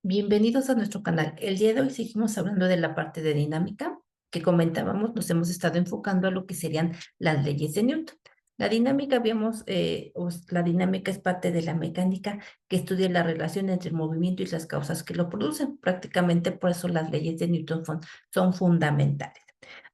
Bienvenidos a nuestro canal. El día de hoy seguimos hablando de la parte de dinámica que comentábamos. Nos hemos estado enfocando a lo que serían las leyes de Newton. La dinámica, la dinámica es parte de la mecánica que estudia la relación entre el movimiento y las causas que lo producen. Prácticamente por eso las leyes de Newton son fundamentales.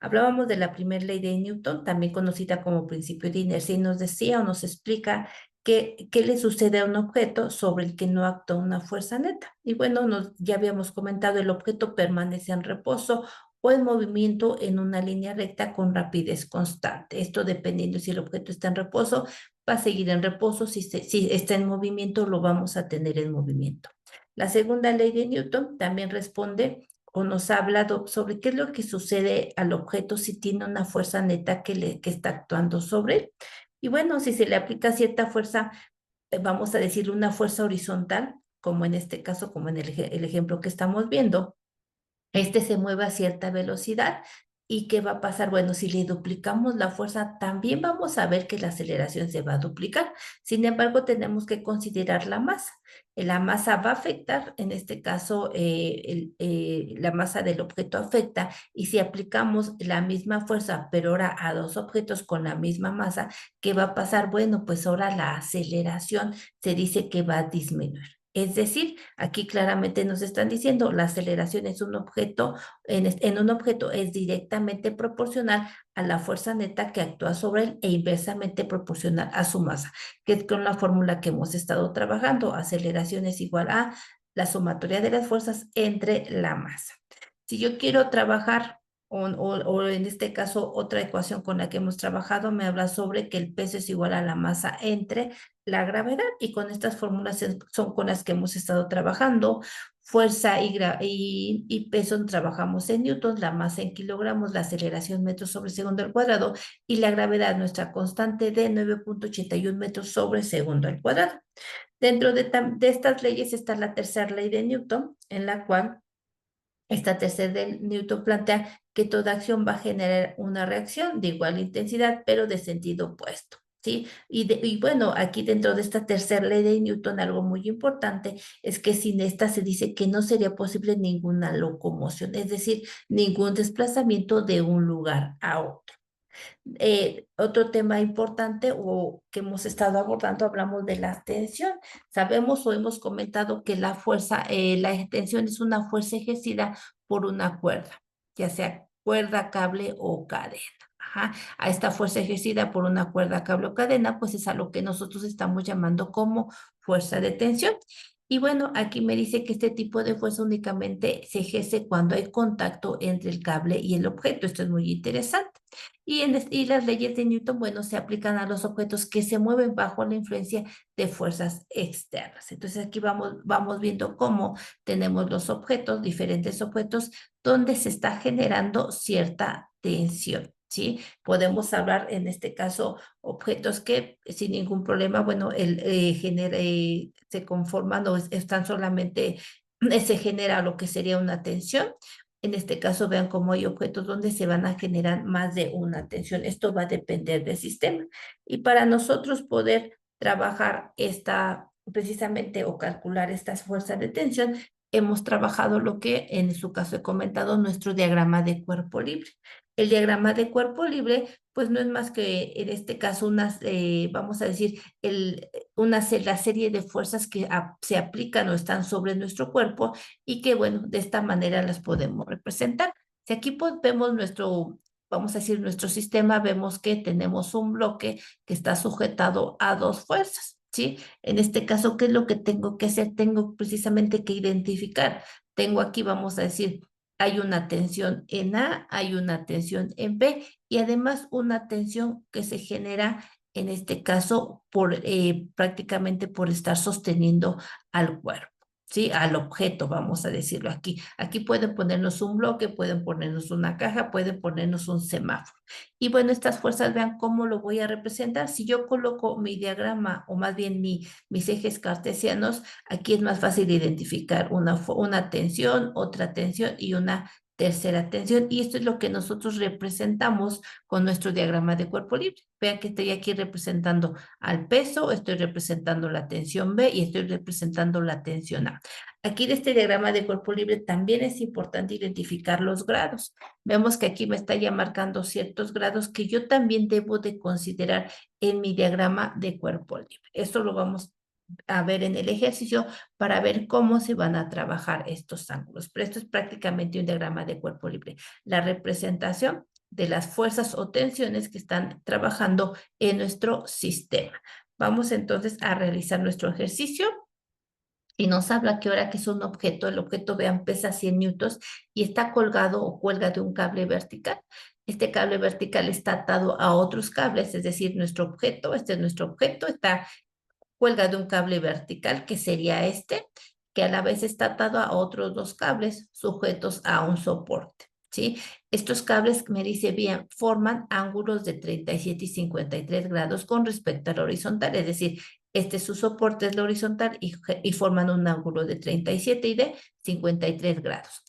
Hablábamos de la primera ley de Newton, también conocida como principio de inercia, y nos decía o nos explica qué le sucede a un objeto sobre el que no actúa una fuerza neta. Y bueno, ya habíamos comentado, el objeto permanece en reposo o en movimiento en una línea recta con rapidez constante. Esto dependiendo si el objeto está en reposo, va a seguir en reposo. Si está en movimiento, lo vamos a tener en movimiento. La segunda ley de Newton también responde o nos ha hablado sobre qué es lo que sucede al objeto si tiene una fuerza neta que está actuando sobre él. Y bueno, si se le aplica cierta fuerza, vamos a decir una fuerza horizontal, como en este caso, como en el ejemplo que estamos viendo, este se mueve a cierta velocidad. ¿Y qué va a pasar? Bueno, si le duplicamos la fuerza, también vamos a ver que la aceleración se va a duplicar. Sin embargo, tenemos que considerar la masa. La masa va a afectar, en este caso, la masa del objeto afecta, y si aplicamos la misma fuerza, pero ahora a dos objetos con la misma masa, ¿qué va a pasar? Bueno, pues ahora la aceleración se dice que va a disminuir. Es decir, aquí claramente nos están diciendo, la aceleración es un objeto, en un objeto es directamente proporcional a la fuerza neta que actúa sobre él e inversamente proporcional a su masa, que es con la fórmula que hemos estado trabajando. Aceleración es igual a la sumatoria de las fuerzas entre la masa. Si yo quiero trabajar, o en este caso otra ecuación con la que hemos trabajado, me habla sobre que el peso es igual a la masa entre la gravedad, y con estas fórmulas son con las que hemos estado trabajando. Fuerza y peso trabajamos en newtons, la masa en kilogramos, la aceleración metros sobre segundo al cuadrado, y la gravedad, nuestra constante de 9,81 metros sobre segundo al cuadrado. Dentro de estas leyes está la tercera ley de Newton, en la cual esta tercera de Newton plantea que toda acción va a generar una reacción de igual intensidad, pero de sentido opuesto. ¿Sí? Y bueno, aquí dentro de esta tercera ley de Newton, algo muy importante es que sin esta se dice que no sería posible ninguna locomoción, es decir, ningún desplazamiento de un lugar a otro. Otro tema importante o que hemos estado abordando, hablamos de la tensión. Sabemos o hemos comentado que la tensión es una fuerza ejercida por una cuerda, ya sea cuerda, cable o cadena. Ajá. A esta fuerza ejercida por una cuerda, cable o cadena, pues es a lo que nosotros estamos llamando como fuerza de tensión. Y bueno, aquí me dice que este tipo de fuerza únicamente se ejerce cuando hay contacto entre el cable y el objeto. Esto es muy interesante. Y las leyes de Newton, bueno, se aplican a los objetos que se mueven bajo la influencia de fuerzas externas. Entonces aquí vamos viendo cómo tenemos los objetos, diferentes objetos, donde se está generando cierta tensión. ¿Sí? Podemos hablar en este caso objetos que sin ningún problema, bueno, se conforman o están solamente, se genera lo que sería una tensión. En este caso, vean cómo hay objetos donde se van a generar más de una tensión. Esto va a depender del sistema. Y para nosotros poder trabajar precisamente o calcular estas fuerzas de tensión, hemos trabajado lo que en su caso he comentado, nuestro diagrama de cuerpo libre. El diagrama de cuerpo libre, pues no es más que en este caso vamos a decir, la serie de fuerzas que se aplican o están sobre nuestro cuerpo, y que, bueno, de esta manera las podemos representar. Si aquí vemos vamos a decir, nuestro sistema, vemos que tenemos un bloque que está sujetado a dos fuerzas, ¿sí? En este caso, ¿qué es lo que tengo que hacer? Tengo precisamente que identificar. Tengo aquí, vamos a decir, hay una tensión en A, hay una tensión en B, y además una tensión que se genera en este caso prácticamente por estar sosteniendo al cuerpo. ¿Sí? Al objeto, vamos a decirlo aquí. Aquí pueden ponernos un bloque, pueden ponernos una caja, pueden ponernos un semáforo. Y bueno, estas fuerzas, vean cómo lo voy a representar. Si yo coloco mi diagrama, o más bien mis ejes cartesianos, aquí es más fácil identificar una tensión, otra tensión y una tercera tensión, y esto es lo que nosotros representamos con nuestro diagrama de cuerpo libre. Vean que estoy aquí representando al peso, estoy representando la tensión B y estoy representando la tensión A. Aquí de este diagrama de cuerpo libre también es importante identificar los grados. Vemos que aquí me está ya marcando ciertos grados que yo también debo de considerar en mi diagrama de cuerpo libre. Esto lo vamos a ver en el ejercicio para ver cómo se van a trabajar estos ángulos. Pero esto es prácticamente un diagrama de cuerpo libre. La representación de las fuerzas o tensiones que están trabajando en nuestro sistema. Vamos entonces a realizar nuestro ejercicio y nos habla que ahora que es un objeto, el objeto, vean, pesa 100 newtons y está colgado o cuelga de un cable vertical. Este cable vertical está atado a otros cables, es decir, nuestro objeto, este es nuestro objeto, está cuelga de un cable vertical, que sería este, que a la vez está atado a otros dos cables sujetos a un soporte, ¿sí? Estos cables, me dice bien, forman ángulos de 37 y 53 grados con respecto al horizontal, es decir, este su soporte es la horizontal y forman un ángulo de 37 y de 53 grados.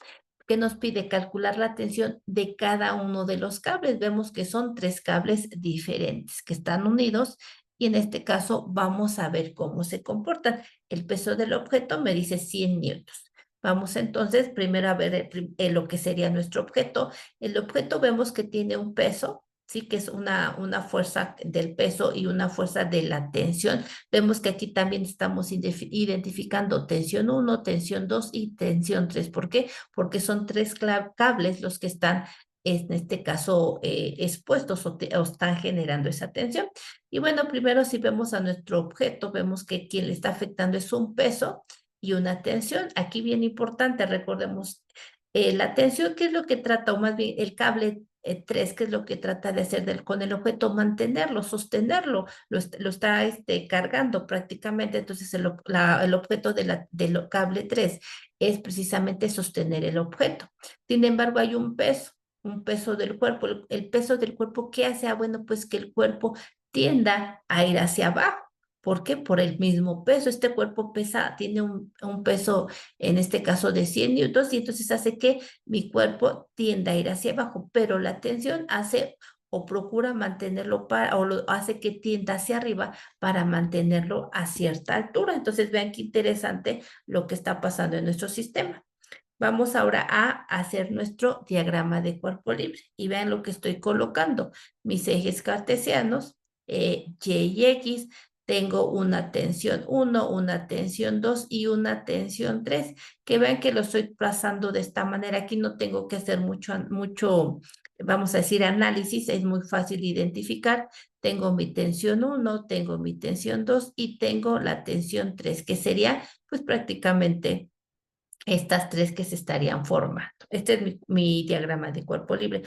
Que nos pide calcular la tensión de cada uno de los cables. Vemos que son tres cables diferentes que están unidos y en este caso vamos a ver cómo se comportan. El peso del objeto me dice 100 newtons. Vamos entonces primero a ver lo que sería nuestro objeto. El objeto vemos que tiene un peso, sí, que es una fuerza del peso y una fuerza de la tensión. Vemos que aquí también estamos identificando tensión 1, tensión 2 y tensión 3. ¿Por qué? Porque son tres cables los que están en este caso expuestos o están generando esa tensión. Y bueno, primero si vemos a nuestro objeto, vemos que quien le está afectando es un peso y una tensión. Aquí bien importante, recordemos, la tensión, ¿qué es lo que trata? O más bien el cable 3, ¿qué es lo que trata de hacer con el objeto? Mantenerlo, sostenerlo, lo está cargando prácticamente. Entonces el objeto del cable 3 es precisamente sostener el objeto. Sin embargo, hay un peso del cuerpo. El peso del cuerpo, ¿qué hace? Ah, bueno, pues que el cuerpo tienda a ir hacia abajo. ¿Por qué? Por el mismo peso. Este cuerpo tiene un peso, en este caso, de 100 newtons, y entonces hace que mi cuerpo tienda a ir hacia abajo, pero la tensión hace o procura mantenerlo o lo hace que tienda hacia arriba para mantenerlo a cierta altura. Entonces, vean qué interesante lo que está pasando en nuestro sistema. Vamos ahora a hacer nuestro diagrama de cuerpo libre y vean lo que estoy colocando. Mis ejes cartesianos, Y y X, tengo una tensión 1, una tensión 2 y una tensión 3. Que vean que lo estoy trazando de esta manera. Aquí no tengo que hacer mucho, vamos a decir, análisis. Es muy fácil identificar. Tengo mi tensión 1, tengo mi tensión 2 y tengo la tensión 3, que sería pues prácticamente estas tres que se estarían formando. Este es mi diagrama de cuerpo libre.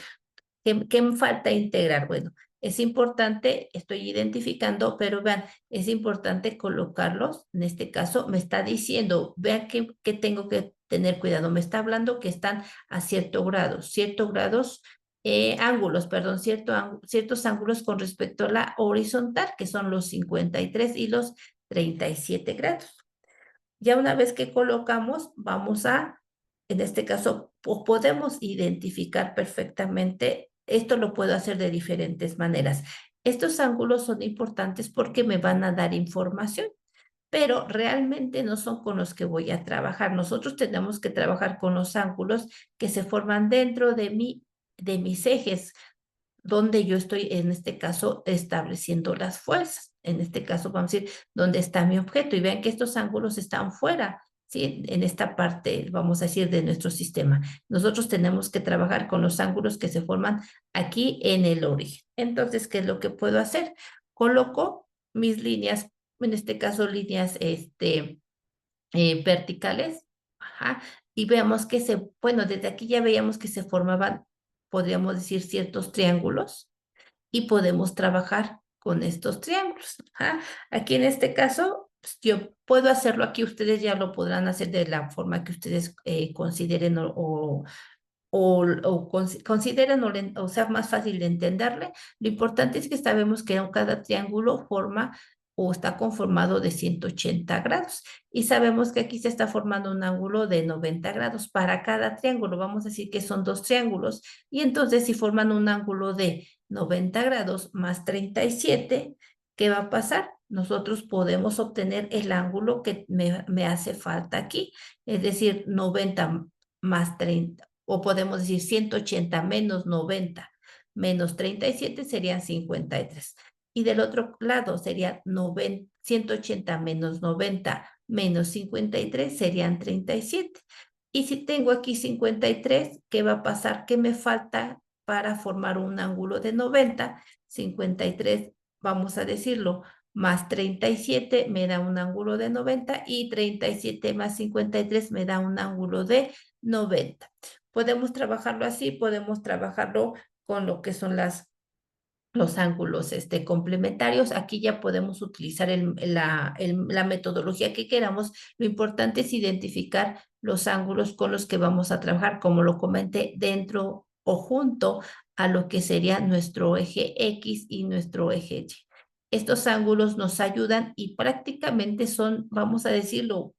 ¿Qué me falta integrar? Bueno, es importante, estoy identificando, pero vean, es importante colocarlos. En este caso, me está diciendo, vean que tengo que tener cuidado. Me está hablando que están a ciertos grados, ángulos, perdón, ciertos ángulos con respecto a la horizontal, que son los 53 y los 37 grados. Ya una vez que colocamos, vamos en este caso, podemos identificar perfectamente, esto lo puedo hacer de diferentes maneras. Estos ángulos son importantes porque me van a dar información, pero realmente no son con los que voy a trabajar. Nosotros tenemos que trabajar con los ángulos que se forman dentro de mis ejes, donde yo estoy, en este caso, estableciendo las fuerzas. En este caso, vamos a decir, dónde está mi objeto. Y vean que estos ángulos están fuera, ¿sí? En esta parte, vamos a decir, de nuestro sistema. Nosotros tenemos que trabajar con los ángulos que se forman aquí en el origen. Entonces, ¿qué es lo que puedo hacer? Coloco mis líneas, en este caso, líneas verticales, ajá, y veamos que bueno, desde aquí ya veíamos que se formaban, podríamos decir, ciertos triángulos y podemos trabajar con estos triángulos. Ajá. Aquí en este caso, pues, yo puedo hacerlo aquí, ustedes ya lo podrán hacer de la forma que ustedes consideren consideren sea más fácil de entenderle. Lo importante es que sabemos que cada triángulo forma o está conformado de 180 grados. Y sabemos que aquí se está formando un ángulo de 90 grados para cada triángulo. Vamos a decir que son dos triángulos. Y entonces si forman un ángulo de 90 grados más 37, ¿qué va a pasar? Nosotros podemos obtener el ángulo que me hace falta aquí. Es decir, 90 más 30. O podemos decir 180 menos 90 menos 37 serían 53. Y del otro lado sería 180 menos 90 menos 53 serían 37. Y si tengo aquí 53, ¿qué va a pasar? ¿Qué me falta para formar un ángulo de 90? 53, vamos a decirlo, más 37 me da un ángulo de 90 y 37 más 53 me da un ángulo de 90. Podemos trabajarlo así, podemos trabajarlo con lo que son los ángulos complementarios. Aquí ya podemos utilizar la metodología que queramos. Lo importante es identificar los ángulos con los que vamos a trabajar, como lo comenté, dentro o junto a lo que sería nuestro eje X y nuestro eje Y. Estos ángulos nos ayudan y prácticamente son, vamos a decirlo,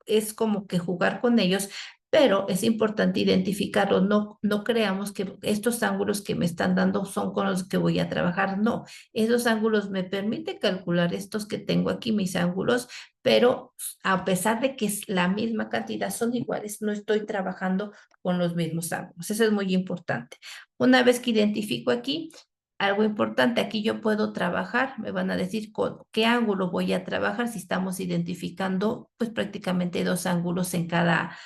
es como que jugar con ellos, pero es importante identificarlos. No creamos que estos ángulos que me están dando son con los que voy a trabajar. No, esos ángulos me permiten calcular estos que tengo aquí, mis ángulos, pero a pesar de que es la misma cantidad, son iguales, no estoy trabajando con los mismos ángulos. Eso es muy importante. Una vez que identifico aquí, algo importante, aquí yo puedo trabajar, me van a decir con qué ángulo voy a trabajar si estamos identificando pues prácticamente dos ángulos en cada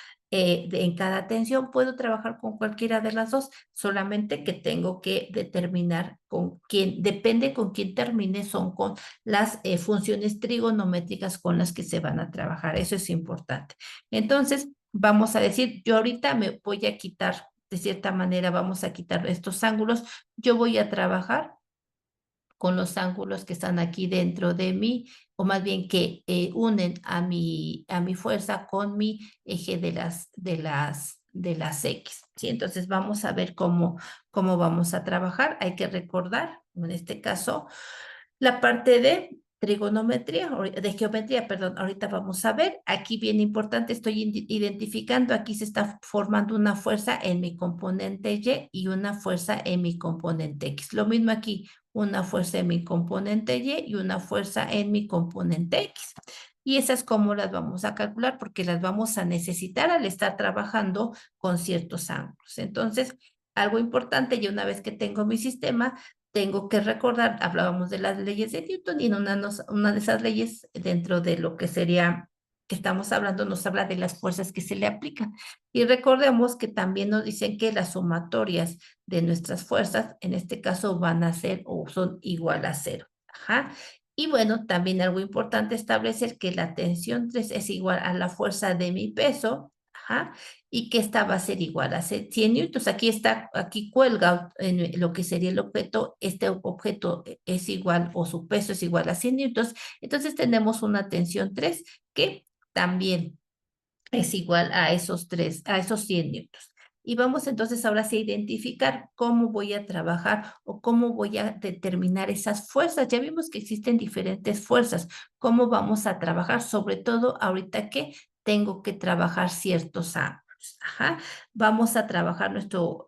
tensión. Puedo trabajar con cualquiera de las dos, solamente que tengo que determinar con quién, depende con quién termine, son con las funciones trigonométricas con las que se van a trabajar. Eso es importante. Entonces, vamos a decir, yo ahorita me voy a quitar, de cierta manera, vamos a quitar estos ángulos. Yo voy a trabajar con los ángulos que están aquí dentro de mí, o más bien que unen a mi fuerza con mi eje de las X. ¿Sí? Entonces vamos a ver cómo vamos a trabajar. Hay que recordar, en este caso, la parte de trigonometría, de geometría, perdón, ahorita vamos a ver, aquí bien importante, estoy identificando, aquí se está formando una fuerza en mi componente Y y una fuerza en mi componente X. Lo mismo aquí, una fuerza en mi componente Y y una fuerza en mi componente X. Y esas cómo las vamos a calcular porque las vamos a necesitar al estar trabajando con ciertos ángulos. Entonces, algo importante, y una vez que tengo mi sistema, tengo que recordar, hablábamos de las leyes de Newton y una de esas leyes dentro de lo que sería que estamos hablando nos habla de las fuerzas que se le aplican. Y recordemos que también nos dicen que las sumatorias de nuestras fuerzas, en este caso, van a ser o son igual a cero. Ajá. Y bueno, también algo importante establecer que la tensión 3 es igual a la fuerza de mi peso. Ajá, y que esta va a ser igual a 100 newtons. Aquí cuelga en lo que sería el objeto, este objeto es igual o su peso es igual a 100 newtons, entonces tenemos una tensión 3 que también es igual a a esos 100 newtons. Y vamos entonces ahora sí a identificar cómo voy a trabajar o cómo voy a determinar esas fuerzas. Ya vimos que existen diferentes fuerzas. ¿Cómo vamos a trabajar? Sobre todo ahorita que tengo que trabajar ciertos ángulos. Ajá. Vamos a trabajar nuestro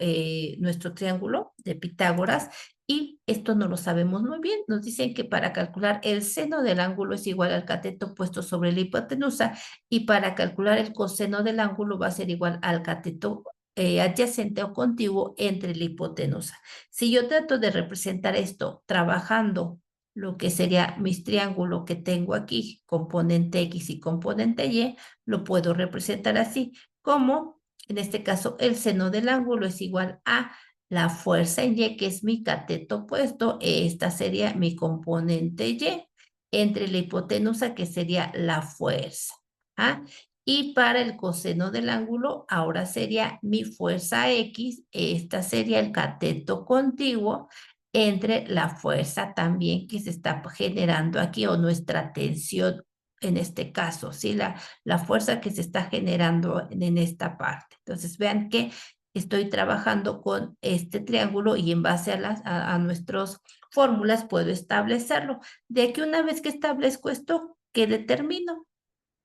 triángulo de Pitágoras y esto no lo sabemos muy bien. Nos dicen que para calcular el seno del ángulo es igual al cateto puesto sobre la hipotenusa y para calcular el coseno del ángulo va a ser igual al cateto adyacente o contiguo entre la hipotenusa. Si yo trato de representar esto trabajando lo que sería mi triángulo que tengo aquí, componente X y componente Y, lo puedo representar así, como en este caso el seno del ángulo es igual a la fuerza en Y, que es mi cateto opuesto, esta sería mi componente Y, entre la hipotenusa, que sería la fuerza. ¿Ah? Y para el coseno del ángulo, ahora sería mi fuerza X, esta sería el cateto contiguo entre la fuerza también que se está generando aquí o nuestra tensión en este caso, ¿sí? La fuerza que se está generando en esta parte. Entonces, vean que estoy trabajando con este triángulo y en base a nuestras fórmulas puedo establecerlo. De aquí una vez que establezco esto, ¿qué determino?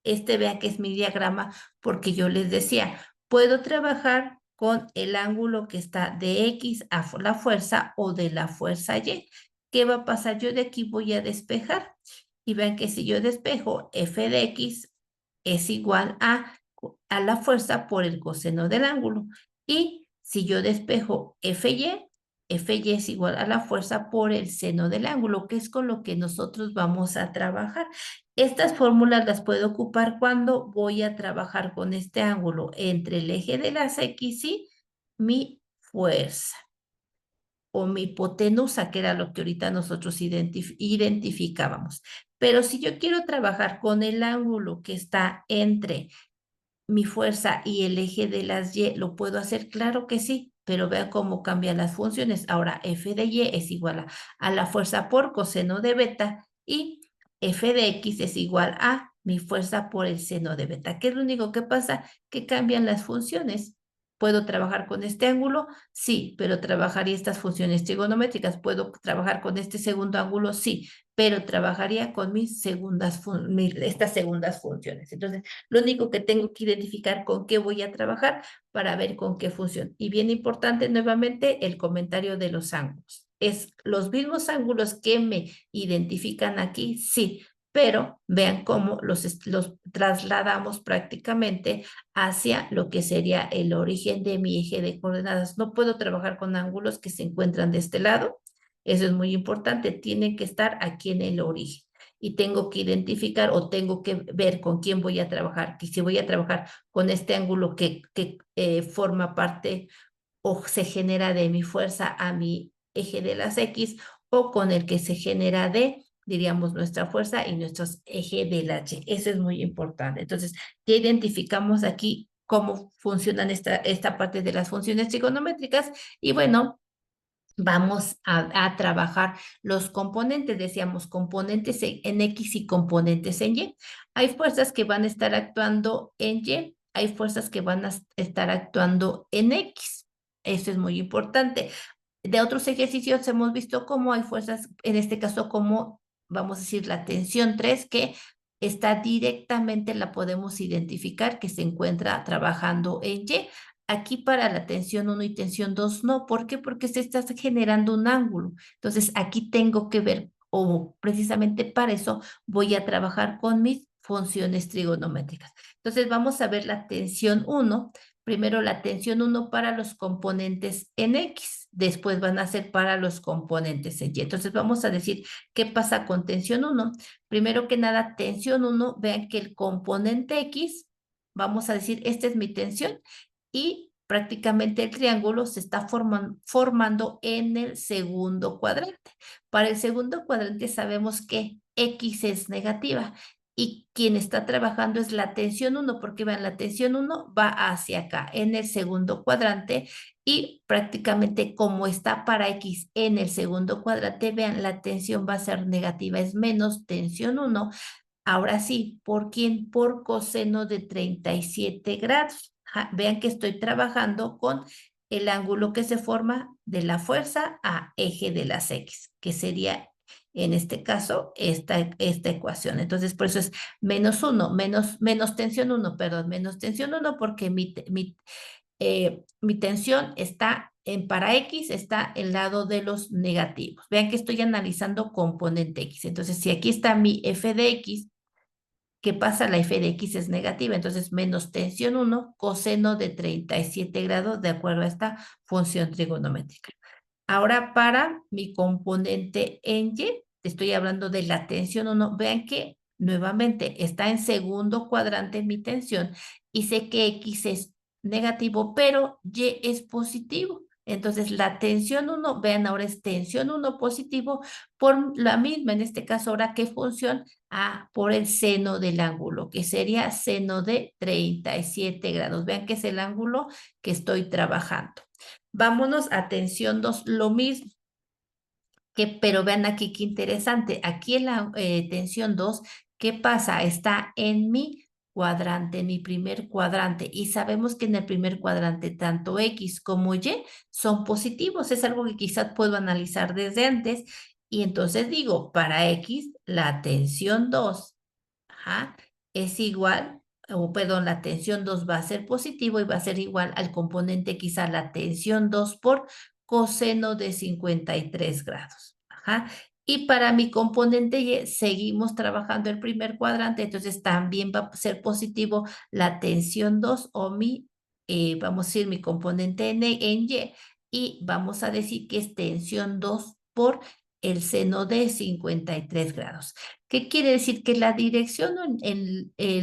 Vea que es mi diagrama porque yo les decía, puedo trabajar con el ángulo que está de X a la fuerza o de la fuerza Y. ¿Qué va a pasar? Yo de aquí voy a despejar y vean que si yo despejo f de X es igual a la fuerza por el coseno del ángulo. Y si yo despejo Fy es igual a la fuerza por el seno del ángulo, que es con lo que nosotros vamos a trabajar. Estas fórmulas las puedo ocupar cuando voy a trabajar con este ángulo entre el eje de las X y mi fuerza o mi hipotenusa, que era lo que ahorita nosotros identificábamos. Pero si yo quiero trabajar con el ángulo que está entre mi fuerza y el eje de las Y, ¿lo puedo hacer? Claro que sí, pero vea cómo cambian las funciones. Ahora, f de Y es igual a la fuerza por coseno de beta y f de X es igual a mi fuerza por el seno de beta. ¿Qué es lo único que pasa? Que cambian las funciones. ¿Puedo trabajar con este ángulo? Sí, pero trabajaría estas funciones trigonométricas. ¿Puedo trabajar con este segundo ángulo? Sí, pero trabajaría con estas segundas funciones. Entonces, lo único que tengo que identificar con qué voy a trabajar para ver con qué funciona. Y bien importante nuevamente el comentario de los ángulos. ¿Es los mismos ángulos que me identifican aquí? Sí, pero vean cómo los trasladamos prácticamente hacia lo que sería el origen de mi eje de coordenadas. No puedo trabajar con ángulos que se encuentran de este lado. Eso es muy importante. Tienen que estar aquí en el origen y tengo que identificar o tengo que ver con quién voy a trabajar, que si voy a trabajar con este ángulo que forma parte o se genera de mi fuerza a mi eje de las X o con el que se genera de, diríamos, nuestra fuerza y nuestro eje de la Y. Eso es muy importante. Entonces, ya identificamos aquí cómo funcionan esta parte de las funciones trigonométricas y bueno, vamos a trabajar los componentes, decíamos componentes en X y componentes en Y. Hay fuerzas que van a estar actuando en Y, hay fuerzas que van a estar actuando en X. Eso es muy importante. De otros ejercicios hemos visto cómo hay fuerzas, en este caso como, vamos a decir, la tensión 3 que está directamente, la podemos identificar que se encuentra trabajando en Y. Aquí para la tensión 1 y tensión 2 no. ¿Por qué? Porque se está generando un ángulo. Entonces aquí tengo que ver, o precisamente para eso voy a trabajar con mis funciones trigonométricas. Entonces vamos a ver la tensión 1. Primero la tensión 1 para los componentes en X, después van a ser para los componentes en Y. Entonces vamos a decir qué pasa con tensión 1. Primero que nada, tensión 1, vean que el componente X, vamos a decir, esta es mi tensión y prácticamente el triángulo se está formando en el segundo cuadrante. Para el segundo cuadrante sabemos que X es negativa y quien está trabajando es la tensión 1, porque vean, la tensión 1 va hacia acá en el segundo cuadrante y prácticamente como está para X en el segundo cuadrante, vean, la tensión va a ser negativa, es menos tensión 1. Ahora sí, ¿por quién? Por coseno de 37 grados. Vean que estoy trabajando con el ángulo que se forma de la fuerza a eje de las X, que sería en este caso esta ecuación. Entonces, por eso es menos 1, menos tensión 1, perdón, menos tensión 1 porque mi tensión está para X, está el lado de los negativos. Vean que estoy analizando componente X. Entonces, si aquí está mi f de X, ¿qué pasa? La f de X es negativa, entonces menos tensión 1, coseno de 37 grados de acuerdo a esta función trigonométrica. Ahora para mi componente en Y, estoy hablando de la tensión 1. Vean que nuevamente está en segundo cuadrante mi tensión y sé que X es negativo, pero Y es positivo. Entonces la tensión 1, vean ahora es tensión 1 positivo por la misma, en este caso ahora, ¿qué función? Por el seno del ángulo, que sería seno de 37 grados. Vean que es el ángulo que estoy trabajando. Vámonos a tensión 2, lo mismo, pero vean aquí qué interesante. Aquí en la tensión 2, ¿qué pasa? Está en mi cuadrante, en mi primer cuadrante, y sabemos que en el primer cuadrante tanto X como Y son positivos. Es algo que quizás puedo analizar desde antes. Y entonces digo, para X, la tensión 2, ajá, es igual, o perdón, la tensión 2 va a ser positivo y va a ser igual al componente X a la tensión 2 por coseno de 53 grados. Ajá. Y para mi componente Y seguimos trabajando el primer cuadrante, entonces también va a ser positivo la tensión 2 o vamos a decir, mi componente en Y, y vamos a decir que es tensión 2 por el seno de 53 grados. ¿Qué quiere decir? Que la dirección,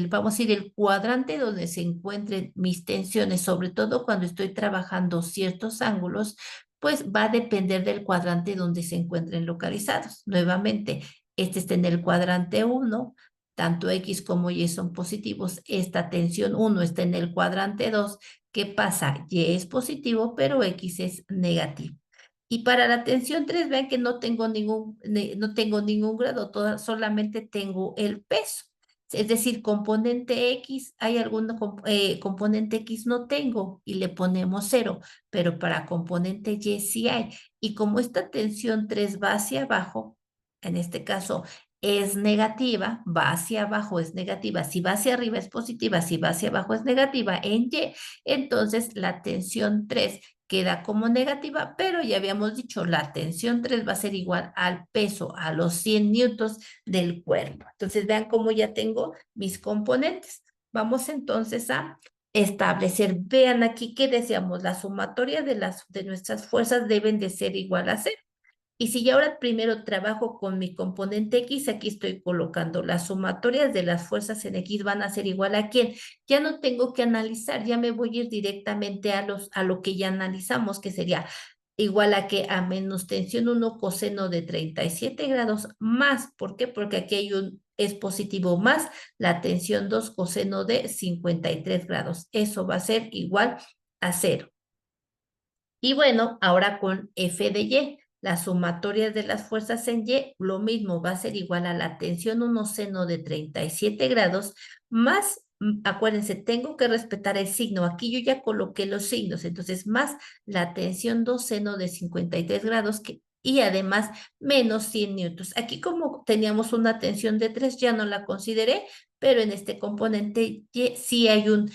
vamos a decir, el cuadrante donde se encuentren mis tensiones, sobre todo cuando estoy trabajando ciertos ángulos, pues va a depender del cuadrante donde se encuentren localizados. Nuevamente, este está en el cuadrante 1, tanto X como Y son positivos. Esta tensión 1 está en el cuadrante 2. ¿Qué pasa? Y es positivo, pero X es negativo. Y para la tensión 3 vean que no tengo ningún grado, solamente tengo el peso. Es decir, componente X, hay componente X no tengo y le ponemos 0, pero para componente Y sí hay. Y como esta tensión 3 va hacia abajo, en este caso es negativa, va hacia abajo es negativa, si va hacia arriba es positiva, si va hacia abajo es negativa en Y, entonces la tensión 3 queda como negativa, pero ya habíamos dicho, la tensión 3 va a ser igual al peso, a los 100 newtons del cuerpo. Entonces, vean cómo ya tengo mis componentes. Vamos entonces a establecer. Vean aquí que decíamos, la sumatoria de nuestras fuerzas deben de ser igual a 0. Y si yo ahora primero trabajo con mi componente X, aquí estoy colocando las sumatorias de las fuerzas en X van a ser igual a quién. Ya no tengo que analizar, ya me voy a ir directamente a lo que ya analizamos, que sería igual a que a menos tensión 1 coseno de 37 grados más. ¿Por qué? Porque aquí es positivo más la tensión 2 coseno de 53 grados. Eso va a ser igual a 0. Y bueno, ahora con F de Y, las sumatorias de las fuerzas en Y, lo mismo va a ser igual a la tensión 1 seno de 37 grados, más, acuérdense, tengo que respetar el signo. Aquí yo ya coloqué los signos, entonces más la tensión 2 seno de 53 grados y además menos 100 newtons. Aquí como teníamos una tensión de 3, ya no la consideré, pero en este componente Y sí hay un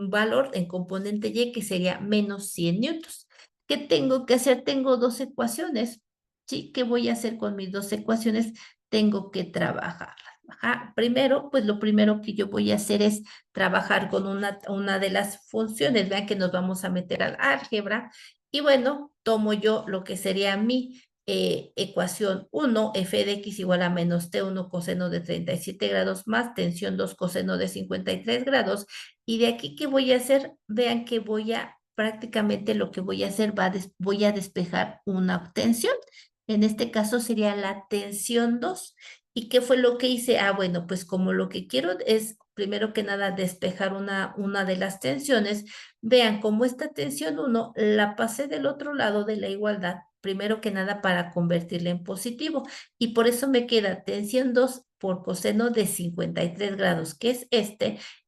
valor en componente Y que sería menos 100 newtons. ¿Qué tengo que hacer? Tengo dos ecuaciones. ¿Sí? ¿Qué voy a hacer con mis dos ecuaciones? Tengo que trabajarlas. Ajá. Primero, pues lo primero que yo voy a hacer es trabajar con una de las funciones. Vean que nos vamos a meter al álgebra. Y bueno, tomo yo lo que sería mi ecuación 1, f de x igual a menos t1 coseno de 37 grados más tensión 2 coseno de 53 grados. Y de aquí, ¿qué voy a hacer? Vean que prácticamente lo que voy a hacer, voy a despejar una tensión. En este caso sería la tensión 2. ¿Y qué fue lo que hice? Ah, bueno, pues como lo que quiero es, primero que nada, despejar una de las tensiones, vean como esta tensión 1 la pasé del otro lado de la igualdad, primero que nada para convertirla en positivo. Y por eso me queda tensión 2 por coseno de 53 grados, que es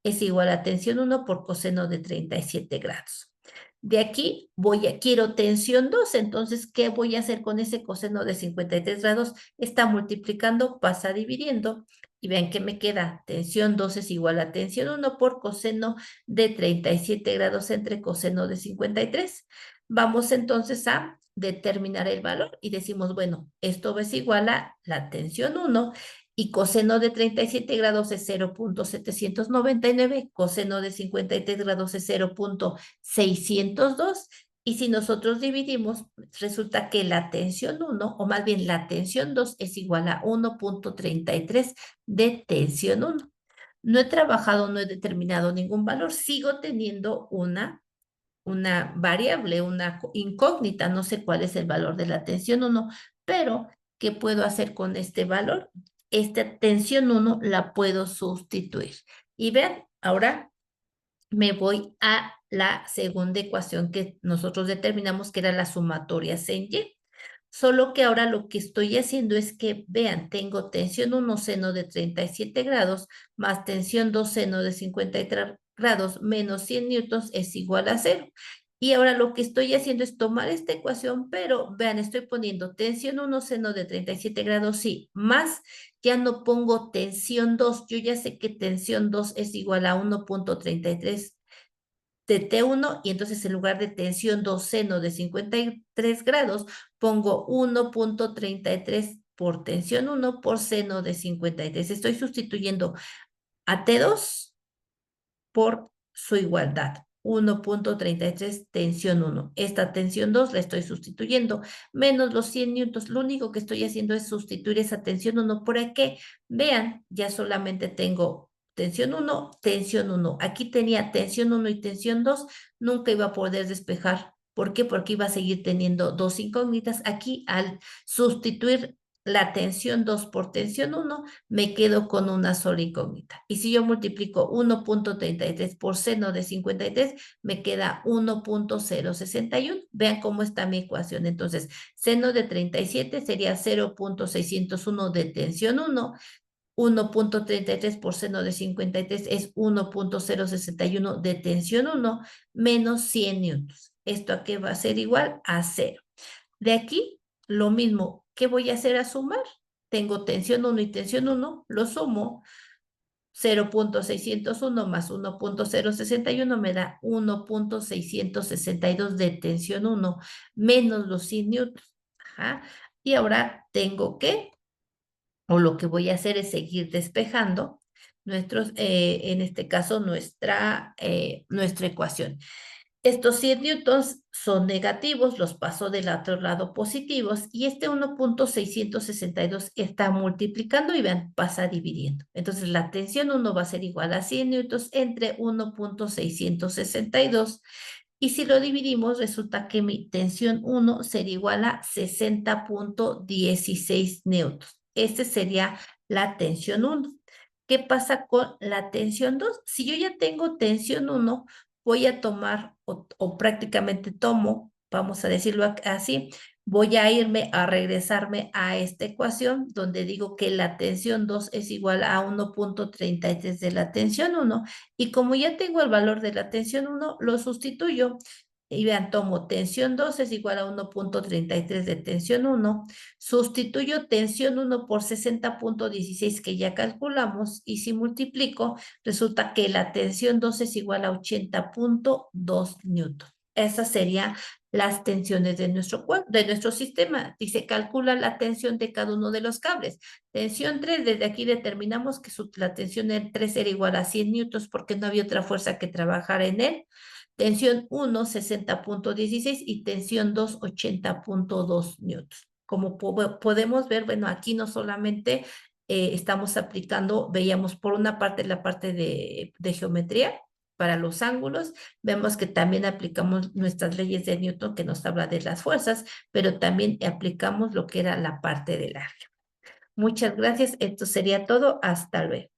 es igual a tensión 1 por coseno de 37 grados. De aquí quiero tensión 2, entonces, ¿qué voy a hacer con ese coseno de 53 grados? Está multiplicando, pasa dividiendo, y vean que me queda tensión 2 es igual a tensión 1 por coseno de 37 grados entre coseno de 53. Vamos entonces a determinar el valor y decimos, bueno, esto es igual a la tensión 1 y coseno de 37 grados es 0.799, coseno de 53 grados es 0.602. Y si nosotros dividimos, resulta que la tensión 1, o más bien la tensión 2, es igual a 1.33 de tensión 1. No he trabajado, no he determinado ningún valor, sigo teniendo una variable, una incógnita, no sé cuál es el valor de la tensión 1, pero ¿qué puedo hacer con este valor? Esta tensión 1 la puedo sustituir. Y vean, ahora me voy a la segunda ecuación que nosotros determinamos que era la sumatoria en Y. Solo que ahora lo que estoy haciendo es que, vean, tengo tensión 1 seno de 37 grados más tensión 2 seno de 53 grados menos 100 newtons es igual a cero. Y ahora lo que estoy haciendo es tomar esta ecuación, pero vean, estoy poniendo tensión 1 seno de 37 grados, sí, más ya no pongo tensión 2. Yo ya sé que tensión 2 es igual a 1.33 de T1 y entonces en lugar de tensión 2 seno de 53 grados, pongo 1.33 por tensión 1 por seno de 53. Estoy sustituyendo a T2 por su igualdad. 1.33 tensión 1. Esta tensión 2 la estoy sustituyendo, menos los 100 newtons. Lo único que estoy haciendo es sustituir esa tensión 1 por aquí. Vean, ya solamente tengo tensión 1, tensión 1. Aquí tenía tensión 1 y tensión 2. Nunca iba a poder despejar. ¿Por qué? Porque iba a seguir teniendo dos incógnitas. Aquí, al sustituir la tensión 2 por tensión 1, me quedo con una sola incógnita. Y si yo multiplico 1.33 por seno de 53, me queda 1.061. Vean cómo está mi ecuación. Entonces, seno de 37 sería 0.601 de tensión 1. 1.33 por seno de 53 es 1.061 de tensión 1 menos 100 newtons. ¿Esto a qué va a ser igual? A 0. De aquí, lo mismo. ¿Qué voy a hacer a sumar? Tengo tensión 1 y tensión 1, lo sumo. 0.601 más 1.061 me da 1.662 de tensión 1 menos los 100 newtons. Ajá. Y ahora tengo que, o lo que voy a hacer es seguir despejando en este caso, nuestra ecuación. Estos 100 newtons son negativos, los paso del otro lado positivos y este 1.662 está multiplicando y vean, pasa dividiendo. Entonces la tensión 1 va a ser igual a 100 newtons entre 1.662 y si lo dividimos resulta que mi tensión 1 sería igual a 60.16 newtons. Este sería la tensión 1. ¿Qué pasa con la tensión 2? Si yo ya tengo tensión 1, voy a tomar o prácticamente tomo, vamos a decirlo así, voy a irme a regresarme a esta ecuación donde digo que la tensión 2 es igual a 1.33 de la tensión 1 y como ya tengo el valor de la tensión 1, lo sustituyo. Y vean, tomo tensión 2 es igual a 1.33 de tensión 1, sustituyo tensión 1 por 60.16 que ya calculamos y si multiplico, resulta que la tensión 2 es igual a 80.2 newton. Esas serían las tensiones de nuestro sistema. Dice, calcula la tensión de cada uno de los cables. Tensión 3, desde aquí determinamos que la tensión en 3 era igual a 100 newtons porque no había otra fuerza que trabajara en él. Tensión 1, 60.16 y tensión 2, 80.2 newtons. Como podemos ver, bueno, aquí no solamente estamos aplicando, veíamos por una parte la parte de geometría para los ángulos, vemos que también aplicamos nuestras leyes de Newton que nos habla de las fuerzas, pero también aplicamos lo que era la parte del álgebra. Muchas gracias, esto sería todo, hasta luego.